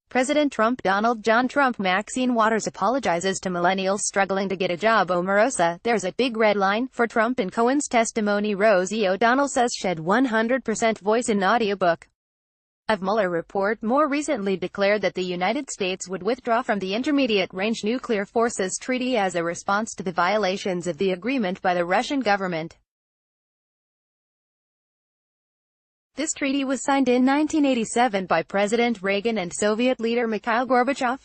President TrumpDonald John TrumpMaxine Waters apologizes to millennials struggling to get a job. Omarosa, there's a big red line for Trump in Cohens' testimony. Rosie ODonnell says shed 100% voice in audiobook. Of Mueller report more recently declared that the United States would withdraw from the Intermediate-Range Nuclear Forces Treaty as a response to the violations of the agreement by the Russian government. This treaty was signed in 1987 by President Reagan and Soviet leader Mikhail Gorbachev.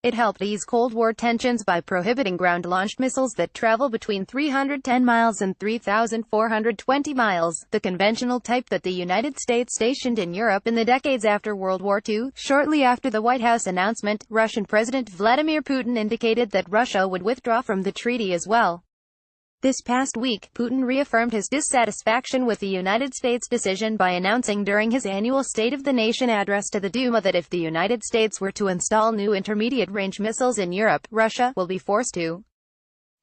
It helped ease Cold War tensions by prohibiting ground-launched missiles that travel between 310 miles and 3,420 miles, the conventional type that the United States stationed in Europe in the decades after World War II. Shortly after the White House announcement, Russian President Vladimir Putin indicated that Russia would withdraw from the treaty as well. This past week, Putin reaffirmed his dissatisfaction with the United States' decision by announcing during his annual State of the Nation address to the Duma that if the United States were to install new intermediate-range missiles in Europe, Russia will be forced to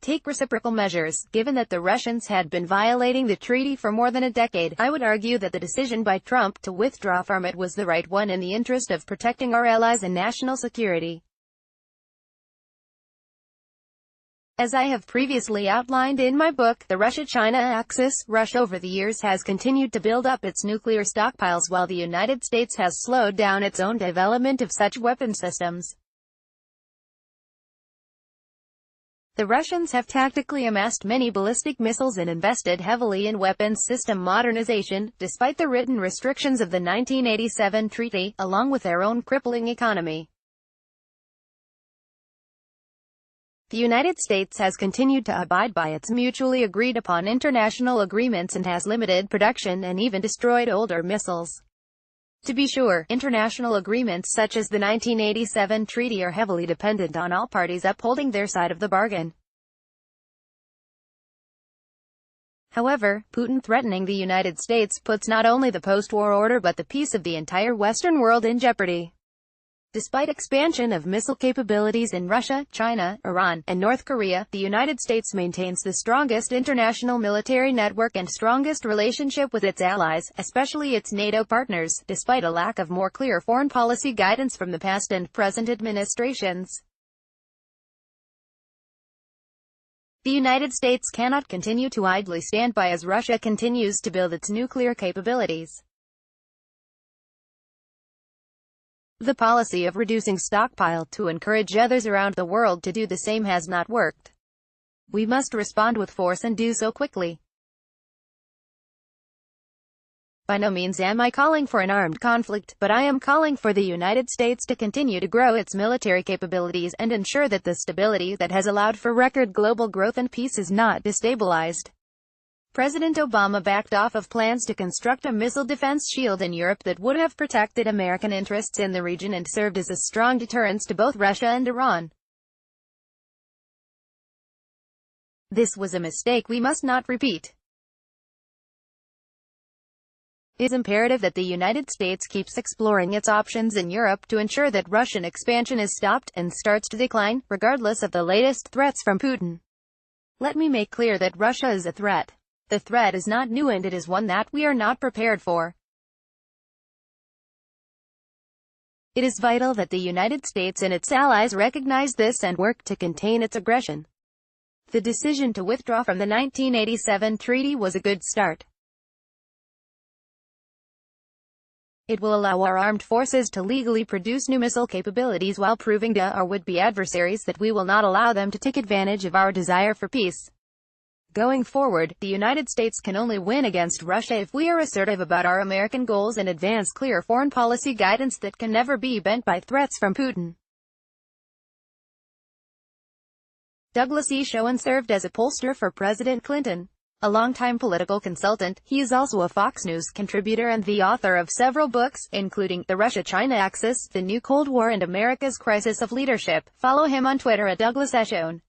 take reciprocal measures. Given that the Russians had been violating the treaty for more than a decade, I would argue that the decision by Trump to withdraw from it was the right one in the interest of protecting our allies and national security. As I have previously outlined in my book, The Russia-China Axis, Russia over the years has continued to build up its nuclear stockpiles while the United States has slowed down its own development of such weapon systems. The Russians have tactically amassed many ballistic missiles and invested heavily in weapons system modernization, despite the written restrictions of the 1987 treaty, along with their own crippling economy. The United States has continued to abide by its mutually agreed-upon international agreements and has limited production and even destroyed older missiles. To be sure, international agreements such as the 1987 treaty are heavily dependent on all parties upholding their side of the bargain. However, Putin threatening the United States puts not only the post-war order but the peace of the entire Western world in jeopardy. Despite expansion of missile capabilities in Russia, China, Iran, and North Korea, the United States maintains the strongest international military network and strongest relationship with its allies, especially its NATO partners, despite a lack of more clear foreign policy guidance from the past and present administrations. The United States cannot continue to idly stand by as Russia continues to build its nuclear capabilities. The policy of reducing stockpile to encourage others around the world to do the same has not worked. We must respond with force and do so quickly. By no means am I calling for an armed conflict, but I am calling for the United States to continue to grow its military capabilities and ensure that the stability that has allowed for record global growth and peace is not destabilized. President Obama backed off of plans to construct a missile defense shield in Europe that would have protected American interests in the region and served as a strong deterrence to both Russia and Iran. This was a mistake we must not repeat. It is imperative that the United States keeps exploring its options in Europe to ensure that Russian expansion is stopped and starts to decline, regardless of the latest threats from Putin. Let me make clear that Russia is a threat. The threat is not new and it is one that we are not prepared for. It is vital that the United States and its allies recognize this and work to contain its aggression. The decision to withdraw from the 1987 treaty was a good start. It will allow our armed forces to legally produce new missile capabilities while proving to our would-be adversaries that we will not allow them to take advantage of our desire for peace. Going forward, the United States can only win against Russia if we are assertive about our American goals and advance clear foreign policy guidance that can never be bent by threats from Putin. Douglas E. Schoen served as a pollster for President Clinton. A longtime political consultant, he is also a Fox News contributor and the author of several books, including The Russia-China Axis, The New Cold War and America's Crisis of Leadership. Follow him on Twitter at Douglas E. Schoen.